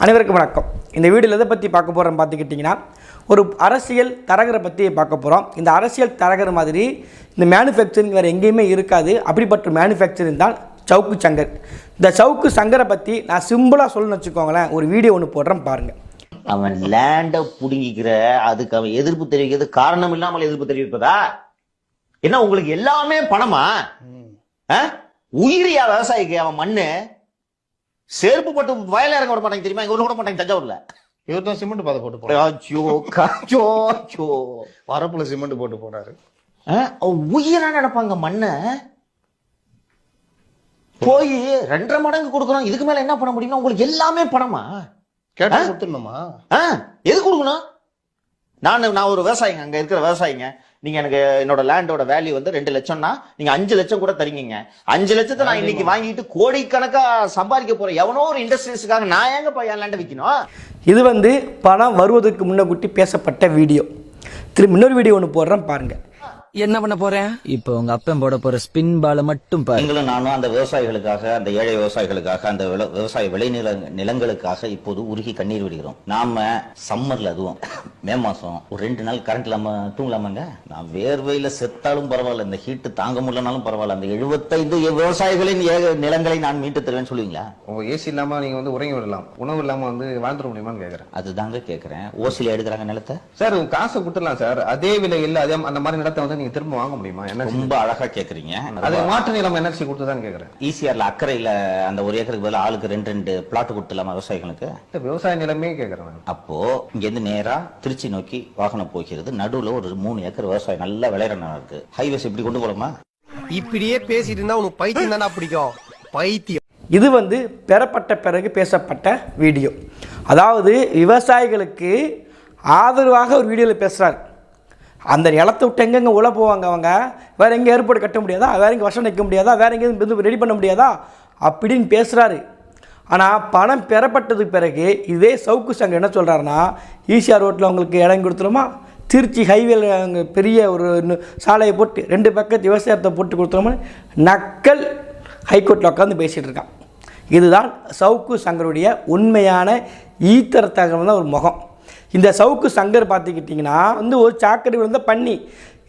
அனைவருக்கும் வணக்கம். இந்த வீடியோவில் எதை பற்றி பார்க்க போகிறோம் பார்த்துக்கிட்டிங்கன்னா, ஒரு அரசியல் தரகரை பற்றி பார்க்க போகிறோம். இந்த அரசியல் தரகர் மாதிரி இந்த மேனுஃபேக்சரிங் வேறு எங்கேயுமே இருக்காது. அப்படிப்பட்ட மேனுஃபேக்சரிங் தான் சவுக்கு சங்கர். இந்த சவுக்கு சங்கரை பற்றி நான் சிம்பிளாக சொல்லணும்னு வச்சுக்கோங்களேன். ஒரு வீடியோ ஒன்று போடுறேன் பாருங்கள். அவன் லேண்டை புடுங்கிக்கிற அதுக்கு அவன் எதிர்ப்பு தெரிவிக்கிறது காரணம் இல்லாமல் எதிர்ப்பு தெரிவிப்பதா? என்ன உங்களுக்கு எல்லாமே பணமா? உயிரியா விவசாயிக்கு அவன் மண்ணு செருப்பு போட்டு வயல இறங்க விட மாட்டாங்க தெரியுமா? இங்க விட மாட்டாங்க தஞ்சாவூர்ல. இவர் தான் சிமெண்ட் பாதை போட்டு வரப்புல சிமெண்ட் போட்டு போனாரு. உயிரா நினைப்பாங்க மண்ண போய் 2.5 மடங்கு கொடுக்கணும். இதுக்கு மேல என்ன பண்ண முடியும்னா உங்களுக்கு எல்லாமே பணமா? கேட்டா கொடுத்துடணுமா? எது கொடுக்கணும்? நான் ஒரு விவசாயிங்க, அங்க இருக்கிற விவசாயிங்க. நீங்க எனக்கு என்னோட லேண்டோட வேல்யூ வந்து 2 லட்சம்னா நீங்க 5 லட்சம் கூட தரீங்க. 5 லட்சத்தை நான் இன்னைக்கு வாங்கிட்டு கோடிக்கணக்கா சம்பாதிக்க போறேன் எவனோ ஒரு இண்டஸ்ட்ரீஸ்க்காக நான் ஏங்க என் லேண்டை விற்கணும்? இது வந்து பணம் வருவதற்கு முன்னக்கூட்டி பேசப்பட்ட வீடியோ. திரும்ப இன்னொரு வீடியோ ஒன்று போடுறேன் பாருங்க. என்ன பண்ண போறேன்? இப்போ உங்க அப்பன் போட போற ஸ்பின் பால மட்டும் பாரு. நீங்களும் நானும் அந்த விவசாயிகளுக்காக, அந்த ஏழை விவசாயிகளுக்காக, அந்த விவசாய நிலங்களுக்காக இப்போது உருகி கண்ணீர் விடுகிறோம். நாம சம்மர்ல அதுவும் மே மாசம் ஒரு 2 நாள் கரண்ட் இல்லாம தூங்கலாமாங்க? நான் வேர்வையில செத்தாலும் பரவாயில்ல, இந்த ஹீட்டு தாங்க முடியலனாலும் பரவாயில்ல, அந்த 75 விவசாயிகளின் நிலங்களை நான் மீட்டு தருவேன் சொல்லுவீங்களா? ஏசி இல்லாம நீங்க வந்து உறங்கி விடலாம், உணவு இல்லாம வந்து வாழ்ந்துட முடியுமான்னு கேக்குறேன். அதுதாங்க கேக்குறேன். ஓசில எடுக்கிறாங்க நிலத்தை சார், காசை கொடுத்துடலாம் சார். அதே விலை இல்ல, அதே அந்த மாதிரி நிலத்தை வந்து நீங்க திரும்ப வாங்க முடியுமா? என்ன ரொம்ப அழகா கேக்குறீங்க. அது மாற்று நிலம் என்எல்சி கொடுத்துதான் கேக்குறேன். ஈசிஆர்ல அக்கறையில அந்த 1 ஏக்கருக்கு பதிலா ஆளுக்கு 2 பிளாட் கொடுத்துலாமா விவசாயிகளுக்கு? விவசாய நிலமே கேக்குறேன். அப்போ இங்க இருந்து நேரா திருச்சி நோக்கி வாகனம் போகிறது. நடுவுல ஒரு 3 ஏக்கர் விவசாயம் நல்லா விளையாட நிலம் இருக்கு. ஹைவேஸ் இப்படி கொண்டு போலாமா? இப்படியே பேசிட்டு இருந்தா உனக்கு பைத்தியம் தானே பிடிக்கும்? பைத்தியம். இது வந்து பெறப்பட்ட பிறகு பேசப்பட்ட வீடியோ. அதாவது விவசாயிகளுக்கு ஆதரவாக ஒரு வீடியோவில் பேசுகிறார். அந்த நிலத்தை விட்டு எங்கெங்கே உள்ள போவாங்க அவங்க? வேறு எங்கே ஏற்பாடு கட்ட முடியாதா? வேறு எங்கே வருஷம் நிற்க முடியாதா? வேறு எங்கேயும் ரெடி பண்ண முடியாதா அப்படின்னு பேசுகிறாரு. ஆனால் பணம் பெறப்பட்டதுக்கு பிறகு இதே சவுக்கு சங்கர் என்ன சொல்கிறாருன்னா, ஈசிஆர் ரோட்டில் அவங்களுக்கு இடம் கொடுத்துருமா, திருச்சி ஹைவேல அங்கே பெரிய ஒரு சாலையை போட்டு 2 பக்கத்து விவசாயத்தை போட்டு கொடுத்துருமா நக்கல் ஹைகோர்ட்டில் உட்காந்து பேசிகிட்டு இருக்கான். இதுதான் சவுக்கு சங்கருடைய உண்மையான ஈத்தரத்தகவல் தான் ஒரு முகம். இந்த சவுக்கு சங்கர் பார்த்துக்கிட்டிங்கன்னா வந்து ஒரு சாக்கடை விழுந்த பண்ணி,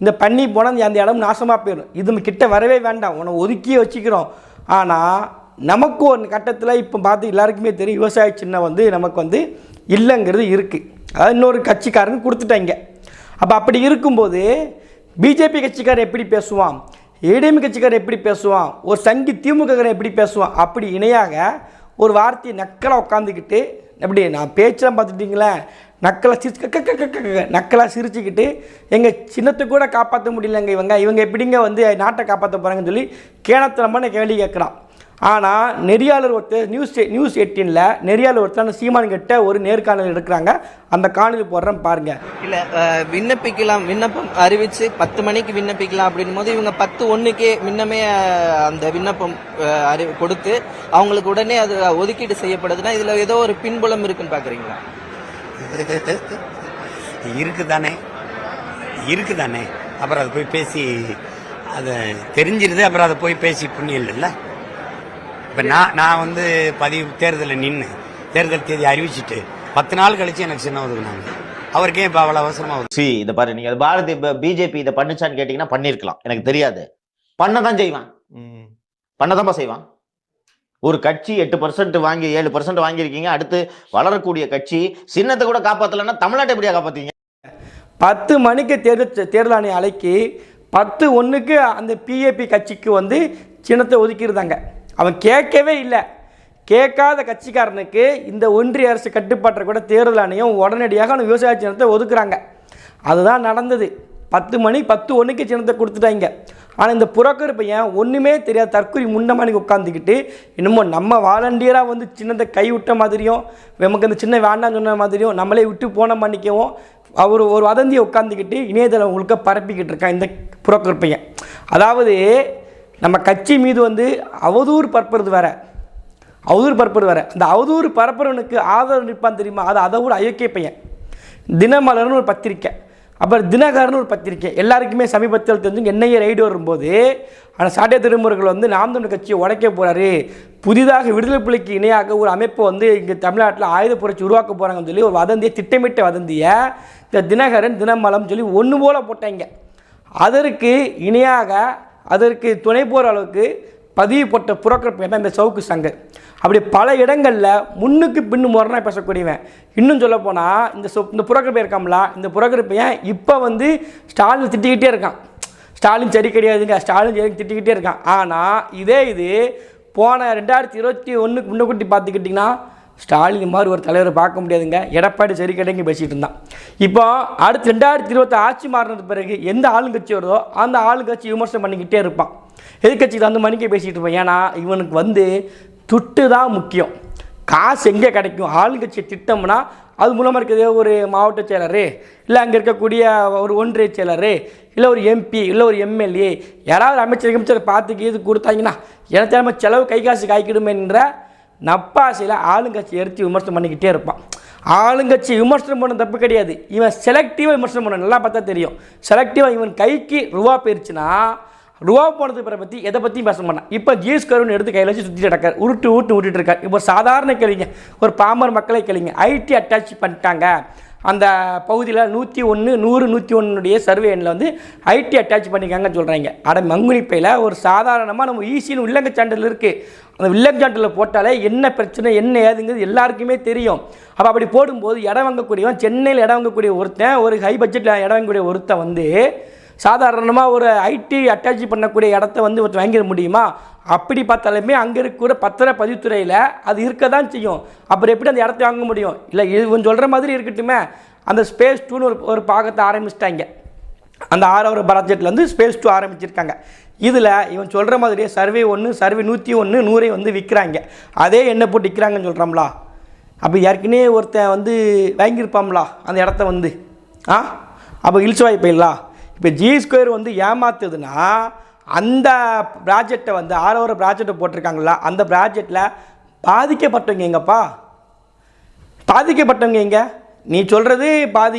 இந்த பண்ணி போனால் அந்த இடம் நாசமாக போயிடும். இது கிட்ட வரவே வேண்டாம், உன்னை ஒதுக்கியே வச்சுக்கிறோம். ஆனால் நமக்கு ஒரு கட்டத்தில் இப்போ பார்த்து எல்லாருக்குமே தெரியும், விவசாய சின்னம் வந்து நமக்கு வந்து இல்லைங்கிறது இருக்குது. அதாவது இன்னொரு கட்சிக்காரன் கொடுத்துட்டாங்க. அப்போ அப்படி இருக்கும்போது பிஜேபி கட்சிக்காரன் எப்படி பேசுவான், ஏடிஎம் கட்சிக்காரன் எப்படி பேசுவான், ஒரு சங்கி திமுககாரன் எப்படி பேசுவான், அப்படி இணையாக ஒரு வார்த்தையை நக்கலாக உட்காந்துக்கிட்டு எப்படி நான் பேச்செல்லாம் பார்த்துட்டிங்களே நக்கலாக சிரிச்சுக்கிட்டு எங்கள் சின்னத்தை கூட காப்பாற்ற முடியலங்க இவங்க எப்படிங்க வந்து நாட்டை காப்பாற்ற போகிறாங்கன்னு சொல்லி கேணத்தனமான கேள்வி கேட்குறான். ஆனால் நெறியாளர் ஒருத்தர் நியூஸ் 18ல் நெறியாளர் ஒருத்தர் சீமான் கிட்ட ஒரு நேர்காணல் எடுக்கிறாங்க. அந்த காணொலி போடுறேன் பாருங்க. இல்லை விண்ணப்பிக்கலாம், விண்ணப்பம் அறிவித்து 10 மணிக்கு விண்ணப்பிக்கலாம் அப்படின்னும் போது இவங்க 10:01 முன்னமே அந்த விண்ணப்பம் கொடுத்து அவங்களுக்கு உடனே அது ஒதுக்கீடு செய்யப்படுதுன்னா இதில் ஏதோ ஒரு பின்புலம் இருக்குன்னு பார்க்குறீங்களா? இருக்குதானே அப்புறம் அதை போய் பேசி அதை தெரிஞ்சிருது. அப்புறம் அதை போய் பேசி புண்ணியம் இல்லைல்ல. இப்போ நான் வந்து தேர்தலில் நின்று தேர்தல் தேதி அறிவிச்சுட்டு 10 நாள் கழிச்சு எனக்கு சின்ன ஒதுக்குனாங்க. அவருக்கே இப்போ அவ்வளோ அவசரமாக இதை பாரு, நீங்க பாரதி பிஜேபி இதை பண்ணுச்சான்னு கேட்டீங்கன்னா பண்ணிருக்கலாம், எனக்கு தெரியாது. பண்ணதான் செய்வான், பண்ணதான் செய்வான். ஒரு கட்சி 8% வாங்கி 7% வாங்கியிருக்கீங்க. அடுத்து வளரக்கூடிய கட்சி சின்னத்தை கூட காப்பாற்றலன்னா தமிழ்நாட்டை எப்படியா காப்பாற்றீங்க? 10 மணிக்கு தேர்தல் ஆணைய அலைக்கு 10:01 அந்த பிஏபி கட்சிக்கு வந்து சின்னத்தை ஒதுக்கியிருந்தாங்க. அவன் கேட்கவே இல்லை. கேட்காத கட்சிக்காரனுக்கு இந்த ஒன்றிய அரசு கட்டுப்பாட்டை கூட தேர்தல் ஆணையம் உடனடியாக அவன் விவசாய சின்னத்தை ஒதுக்குறாங்க. அதுதான் நடந்தது. 10 மணி 10:01 சின்னத்தை கொடுத்துட்டாங்க. ஆனால் இந்த புரோக்கர் பையன் ஒன்றுமே தெரியாத தற்கொலை முன்னமானிக்கு உட்காந்துக்கிட்டு இன்னமும் நம்ம வாலண்டியராக வந்து சின்னத்தை கை விட்ட மாதிரியும் நமக்கு அந்த சின்ன வேண்டாம்னு சொன்ன மாதிரியும் நம்மளே விட்டு போன மாணிக்கவும் அவர் ஒரு வதந்தியை உட்காந்துக்கிட்டு இணையதளம் உங்களுக்கு பரப்பிக்கிட்டு இருக்கான் இந்த புரோக்கர் பையன். அதாவது நம்ம கட்சி மீது வந்து அவதூறு பரப்புறது வேற, அந்த அவதூறு பரப்புறவனுக்கு ஆதரவு நிற்பான் தெரியுமா? அது அதை விட அயோக்கிய பையன். தினமலர்னு ஒரு பத்திரிக்கை, அப்புறம் தினகரன் ஒரு பத்திரிக்கை, எல்லாருக்குமே சமீபத்தில் தெரிஞ்சு என்ஐஏ ரைடு வரும்போது ஆனால் சாட்டை திருமுருகல் வந்து நாம் தமிழர் கட்சியை உடைக்க போகிறாரு, புதிதாக விடுதலை புலிக்கு இணையாக ஒரு அமைப்பை வந்து இங்கே தமிழ்நாட்டில் ஆயுத புரட்சி உருவாக்க போகிறாங்கன்னு சொல்லி ஒரு வதந்தியை, திட்டமிட்ட வதந்தியை இந்த தினகரன் தினமலம் சொல்லி ஒன்று போல போட்டாங்க. அதற்கு இணையாக அதற்கு துணை போகிற அளவுக்கு பதிவு போட்ட புரோக்கர் தான் இந்த சவுக்கு சங்கர். அப்படி பல இடங்களில் முன்னுக்கு பின்னு முரணாக பேசக்கூடியவன். இன்னும் சொல்லப்போனால் இந்த புரோக்கர் பையன் இருக்காங்களா, இந்த புரோக்கர் பையன் இப்போ வந்து ஸ்டாலின் திட்டிக்கிட்டே இருக்கான். ஸ்டாலின் சரி கிடையாதுங்க, ஸ்டாலின் சரி திட்டிக்கிட்டே இருக்கான். ஆனால் இது போன 2021 முன்னக்கூட்டி பார்த்துக்கிட்டிங்கன்னா ஸ்டாலின் மாதிரி ஒரு தலைவரை பார்க்க முடியாதுங்க, எடப்பாடி சரி கிடைங்க பேசிகிட்டு இருந்தான். இப்போ அடுத்து 2020 ஆட்சி மாறினது பிறகு எந்த ஆளுங்கட்சி வருதோ அந்த ஆளுங்கட்சி விமர்சனம் பண்ணிக்கிட்டே இருப்பான். எதிர்கட்சிக்கு அந்த மணிக்கே பேசிகிட்டு இருப்பான். ஏன்னா இவனுக்கு வந்து துட்டு தான் முக்கியம், காசு எங்கே கிடைக்கும். ஆளுங்கட்சி திட்டம்னா அது மூலமாக இருக்கிறதே ஒரு மாவட்ட செயலர், இல்லை அங்கே இருக்கக்கூடிய ஒரு ஒன்றிய செயலர், இல்லை ஒரு எம்பி, இல்லை ஒரு எம்எல்ஏ, யாராவது அமைச்சர் பார்த்துக்கு இது கொடுத்தாங்கன்னா எனக்கு தெரியாம செலவு கை காசு காய்க்கிடுமேன்ற நப்பாசையில் ஆளுங்கட்சி எடுத்து விமர்சனம் பண்ணிக்கிட்டே இருப்பான். ஆளுங்கட்சி விமர்சனம் பண்ண தப்பு கிடையாது, இவன் செலக்டிவாக விமர்சனம் பண்ண நல்லா பார்த்தா தெரியும். செலக்டிவாக இவன் கைக்கு ரூபா போயிடுச்சுன்னா ரூபா போனது பிற பற்றி எதை பற்றியும் பேச மாட்டான். இப்போ ஜீஸ் கருன்னு எடுத்து கையில் வச்சு சுற்றிட்டு நடக்கார், விட்டுட்டு இருக்கார். இப்போ சாதாரண கேள்விங்க, ஒரு பாமர் மக்களை கேளுங்க, ஐடி அட்டாச் பண்ணிட்டாங்க அந்த பகுதியில் 101, 100, 101 சர்வே எண்ணில் வந்து ஐடி அட்டாச் பண்ணிக்காங்கன்னு சொல்கிறாங்க. அட மங்குனிப்பையில் ஒரு சாதாரணமாக நம்ம ஈஸின்னு வில்லங்க சான்றிதழ் இருக்குது, அந்த வில்லங்க சான்றிதழ் போட்டாலே என்ன பிரச்சனை என்ன ஏதுங்கிறது எல்லாருக்குமே தெரியும். அப்போ அப்படி போடும்போது இடம் வாங்கக்கூடியவன், சென்னையில் இடம் வாங்கக்கூடிய ஒருத்தன், ஒரு ஹை பட்ஜெட்டில் இடம் வாங்கக்கூடிய ஒருத்தன் வந்து சாதாரணமாக ஒரு ஐடி அட்டாச் பண்ணக்கூடிய இடத்த வந்து வாங்கிட முடியுமா? அப்படி பார்த்தாலுமே அங்கே இருக்கக்கூட பத்திர பதிவுத்துறையில் அது இருக்க தான் செய்யும். அப்புறம் எப்படி அந்த இடத்த வாங்க முடியும்? இல்லை இவன் சொல்கிற மாதிரி இருக்கட்டுமே, அந்த ஸ்பேஸ் 2ன்னு ஒரு பாகத்தை ஆரம்பிச்சிட்டாங்க. அந்த 6வது பட்ஜெட்டில் வந்து ஸ்பேஸ் 2 ஆரம்பிச்சிருக்காங்க. இதில் இவன் சொல்கிற மாதிரியே சர்வே 1, சர்வே 101, 100 வந்து விற்கிறாங்க. அதே எண்ணெய் போட்டு விற்கிறாங்கன்னு சொல்கிறோம்லா. அப்போ ஏற்கனவே ஒருத்தன் வந்து வாங்கியிருப்பாங்களா அந்த இடத்த வந்து அப்போ இழிச்சு வாய்ப்பில்லா. இப்போ G2 வந்து ஏமாத்துதுன்னா அந்த ப்ராஜெக்டை வந்து 6வது ப்ராஜெக்டை போட்டிருக்காங்களா, அந்த ப்ராஜெக்டில் பாதிக்கப்பட்டவங்க எங்கப்பா? பாதிக்கப்பட்டவங்க எங்கே? நீ சொல்கிறது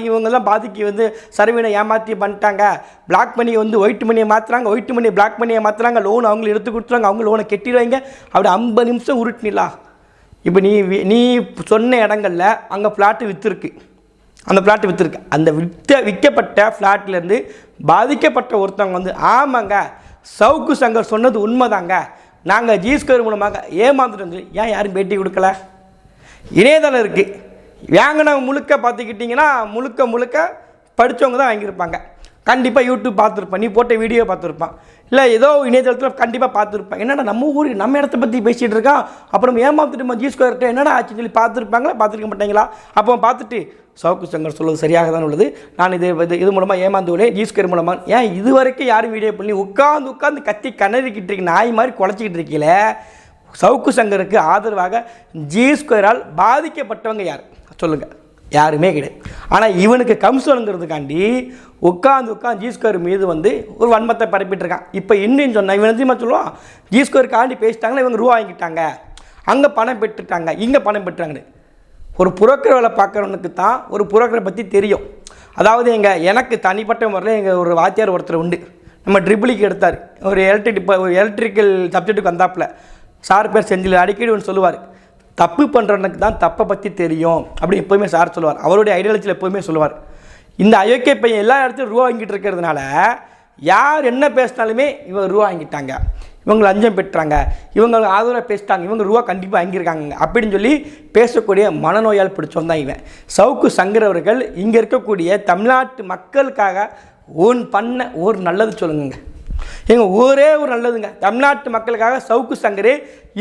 இவங்கெல்லாம் பாதிக்கு வந்து சர்வீனை ஏமாற்றி பண்ணிட்டாங்க, பிளாக் மணியை வந்து ஒயிட் மணியை மாற்றுறாங்க, ஒயிட் மணியை பிளாக் மணியை மாற்றுறாங்க, லோன் அவங்களை எடுத்து கொடுத்துறாங்க, அவங்க லோனை கட்டிடுவாங்க, அப்படி 50 நிமிஷம் உருட்டினிலா. இப்போ நீ சொன்ன இடங்களில் அங்கே ஃப்ளாட்டு விற்றுருக்கு, அந்த ஃப்ளாட்டு விற்றுருக்கு. அந்த விற்கப்பட்ட ஃப்ளாட்லேருந்து பாதிக்கப்பட்ட ஒருத்தவங்க வந்து ஆமாங்க சவுக்கு சங்கர் சொன்னது உண்மைதாங்க, நாங்கள் G2 மூலமாக ஏமாந்துட்டு வந்து ஏன் யாரும் பேட்டி கொடுக்கல? இணையதளம் இருக்குது, வாங்கினவங்க முழுக்க பார்த்துக்கிட்டிங்கன்னா முழுக்க படித்தவங்க தான் வாங்கியிருப்பாங்க. கண்டிப்பாக யூடியூப் பார்த்துருப்பான், நீ போட்ட வீடியோ பார்த்துருப்பான், இல்லை ஏதோ இணையதளத்தில் கண்டிப்பாக பார்த்துருப்பான். என்னடா நம்ம ஊர் நம்ம இடத்த பற்றி பேசிகிட்டு இருக்கான், அப்புறம் ஏமாத்துட்டு G2 என்னடா ஆச்சுன்னு சொல்லி பார்த்துருப்பாங்களா பார்த்துருக்க மாட்டாங்களா? அப்போ பார்த்துட்டு சவுக்கு சங்கர் சொல்வது சரியாக தான் உள்ளது, நான் இது மூலமாக ஏமாந்து விட G2 மூலமாக. ஏன் இது வரைக்கும் யாரும் வீடியோ பண்ணி உட்காந்து கத்தி கணறிக்கிட்டு இருக்கு, நாய் மாதிரி குலைச்சிக்கிட்டு இருக்கீங்கள? சவுக்கு சங்கருக்கு ஆதரவாக G2 பாதிக்கப்பட்டவங்க யார் சொல்லுங்கள்? யாருமே கிடையாது. ஆனால் இவனுக்கு கம்சனுங்கிறதுக்காண்டி உட்காந்து G2 மீது வந்து ஒரு வன்மத்தை பரப்பிட்டுருக்கான். இப்போ இன்னும் சொன்னால் இவன் எதுவுமே சொல்லுவான், G2 பேசிட்டாங்கன்னா இவங்க ரூபா வாங்கிட்டாங்க, அங்கே பணம் பெற்றுட்டாங்க, இங்கே பணம் பெற்றாங்கன்னு. ஒரு புரோக்கர் வேலை பார்க்குறவனுக்கு தான் ஒரு புரோக்கரை பற்றி தெரியும். அதாவது எனக்கு தனிப்பட்ட முறையில் எங்கள் ஒரு வாத்தியார் ஒருத்தர் உண்டு, நம்ம ட்ரிபிளிக்கு எடுத்தார், ஒரு எலக்ட்ரிக்கல் சப்ஜெக்ட்டுக்கு வந்தாப்புல. சார் பேர் செஞ்சில், அடிக்கடி ஒன்று சொல்லுவார், தப்பு பண்ணுறவனுக்கு தான் தப்பை பற்றி தெரியும் அப்படி எப்போவுமே சார் சொல்லுவார். அவருடைய ஐடியாலஜியில் எப்போவுமே சொல்லுவார். இந்த அயோக்கிய பையன் எல்லா இடத்துலையும் ரூபா வாங்கிட்டு இருக்கிறதுனால யார் என்ன பேசினாலுமே இவங்க ரூபா வாங்கிட்டாங்க, இவங்க லஞ்சம் பெற்றாங்க, இவங்க ஆதரவாக பேசிட்டாங்க, இவங்க ரூபா கண்டிப்பாக வாங்கியிருக்காங்க அப்படின்னு சொல்லி பேசக்கூடிய மனநோயால் பிடிச்சவன் தான் இவன். சவுக்கு சங்கர் அவர்கள் இங்கே இருக்கக்கூடிய தமிழ்நாட்டு மக்களுக்காக பண்ண ஒரு நல்லது சொல்லுங்க, எங்கள் ஒரே ஒரு நல்லதுங்க. தமிழ்நாட்டு மக்களுக்காக சவுக்கு சங்கரே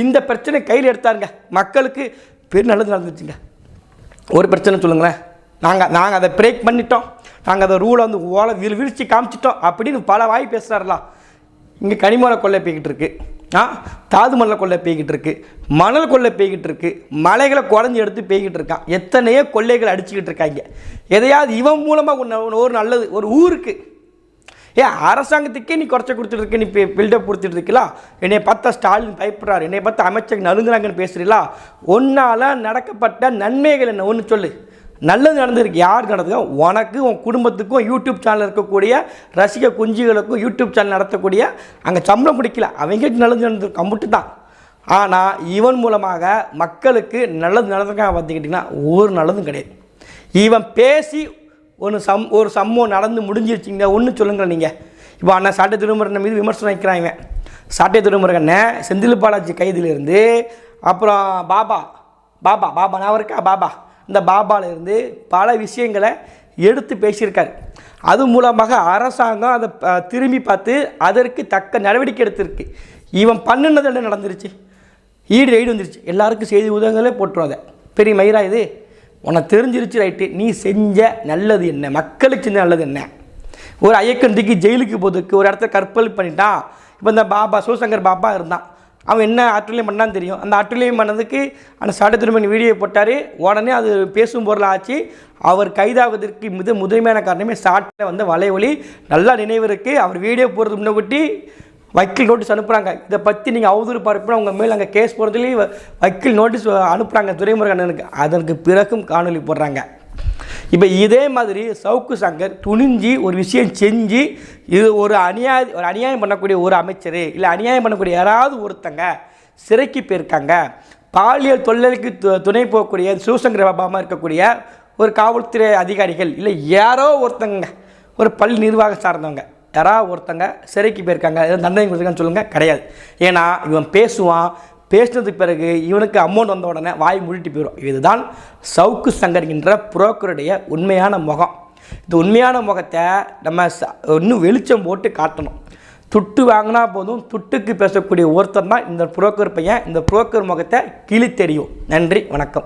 இந்த பிரச்சனை கையில் எடுத்தாருங்க, மக்களுக்கு பெரிய நல்லது நடந்துச்சுங்க. ஒரு பிரச்சனை சொல்லுங்களேன், நாங்கள் அதை பிரேக் பண்ணிட்டோம், நாங்கள் அதை ரூலை வந்து விரிச்சு காமிச்சிட்டோம் அப்படின்னு பல வாய் பேசுகிறாரலாம். இங்கே கனிமலை கொள்ளை போய்கிட்டு இருக்கு, தாது மணலை கொள்ளை போய்கிட்டு இருக்கு, மணல் கொள்ளை போய்கிட்டு இருக்கு, மலைகளை குறைஞ்சி எடுத்து போய்கிட்டு இருக்கான், எத்தனையோ கொள்ளைகள் அடிச்சுக்கிட்டு இருக்காங்க. எதையாவது இவன் மூலமாக ஒரு நல்லது ஒரு ஊருக்கு அரசாங்கத்துக்கே நீ குறைச்ச கொடுத்துட்டு இருக்க, நீ பில்டப் கொடுத்துட்டு இருக்கலாம். என்னை பார்த்தா ஸ்டாலின் பயப்படுறாரு, என்னை பார்த்தா அமைச்சர் நலுங்குறாங்கன்னு பேசுறீங்களா? ஒன்றால் நடக்கப்பட்ட நன்மைகள் என்ன ஒன்று சொல்லு. நல்லது நடந்திருக்கு. யாருக்கு நடந்திருக்கோம்? உனக்கு, உன் குடும்பத்துக்கும், யூடியூப் சேனல் இருக்கக்கூடிய ரசிக குஞ்சுகளுக்கும் யூடியூப் சேனல் நடத்தக்கூடிய அங்கே சம்பளம் பிடிக்கல, அவங்களுக்கு நல்லது நடந்திருக்கு, கம்முட்டு தான். ஆனால் இவன் மூலமாக மக்களுக்கு நல்லது நடந்திருக்காங்க பார்த்துக்கிட்டிங்கன்னா ஒரு நல்லதும் கிடையாது. இவன் பேசி ஒரு சம்பவம் நடந்து முடிஞ்சிருச்சிங்க ஒன்று சொல்லுங்கள் நீங்கள். இப்போ அண்ணன் சாட்டை துரைமுருகன் மீது விமர்சனம் வைக்கிறான். இவன் சாட்டை துரைமுருகனை செந்தில் பாலாஜி கைதிலிருந்து, அப்புறம் பாபா நான் இருக்கா பாபா, இந்த பாபாவிலேருந்து பல விஷயங்களை எடுத்து பேசியிருக்காரு. அது மூலமாக அரசாங்கம் அதை திரும்பி பார்த்து அதற்கு தக்க நடவடிக்கை எடுத்திருக்கு. இவன் பண்ணினது என்ன நடந்துருச்சு? ஈடு வந்துருச்சு. எல்லாருக்கும் செய்தி உதவிகளே போட்டுரும். அதை பெரிய மயிரா இது உனக்கு தெரிஞ்சிருச்சு, ரைட்டு. நீ செஞ்ச நல்லது என்ன? மக்களுக்கு செஞ்ச நல்லது என்ன? ஒரு ஐயக்கண்டிக்கு ஜெயிலுக்கு போதுக்கு ஒரு இடத்துல கற்பல் பண்ணிட்டான். இப்போ இந்த பாபா சிவசங்கர் பாபா இருந்தான், அவன் என்ன ஆற்றுலையும் பண்ணான்னு தெரியும். அந்த ஆற்றுலையும் பண்ணதுக்கு அந்த சாட்டை துரைமுருகன் வீடியோ போட்டார். உடனே அது பேசும் பொருள் ஆச்சு. அவர் கைதாவதற்கு முதன்மையான காரணமே சாட்டில் வந்து வலைவலி நல்லா நினைவு இருக்குது. அவர் வீடியோ போடுறது முன்னே வக்கீல் நோட்டீஸ் அனுப்புகிறாங்க. இதை பற்றி நீங்கள் அவதூறு பார்ப்போம், உங்கள் மேலே அங்கே கேஸ் போடுறதுலேயும் வக்கீல் நோட்டீஸ் அனுப்புகிறாங்க துரைமுருகனுக்கு. அதற்கு பிறகும் காணொலி போடுறாங்க. இப்போ இதே மாதிரி சவுக்கு சங்கர் துணிஞ்சு ஒரு விஷயம் செஞ்சு இது ஒரு அநியாயம் பண்ணக்கூடிய ஒரு அமைச்சர் இல்லை அநியாயம் பண்ணக்கூடிய யாராவது ஒருத்தங்க சிறைக்கு போயிருக்காங்க, பாலியல் தொழிலுக்கு துணை போகக்கூடிய சிவசங்கர் பாபாமா இருக்கக்கூடிய ஒரு காவல்துறை அதிகாரிகள் இல்லை யாரோ ஒருத்தங்க ஒரு பள்ளி நிர்வாகம் சார்ந்தவங்க யாராவது ஒருத்தங்க சிறைக்கு போயிருக்காங்க, தண்டனை கொடுத்துருக்கான்னு சொல்லுங்கள். கிடையாது. ஏன்னா இவன் பேசினதுக்கு பிறகு இவனுக்கு அமௌண்ட் வந்த உடனே வாய் மூடிட்டு போயிடும். இதுதான் சவுக்கு சங்கர் என்ற புரோக்கருடைய உண்மையான முகம். இந்த உண்மையான முகத்தை நம்ம இன்னும் வெளிச்சம் போட்டு காட்டணும். துட்டு வாங்கினா போதும், துட்டுக்கு பேசக்கூடிய ஒருத்தர் தான் இந்த புரோக்கர் பையன். இந்த புரோக்கர் முகத்தை கிளி தெரியும். நன்றி, வணக்கம்.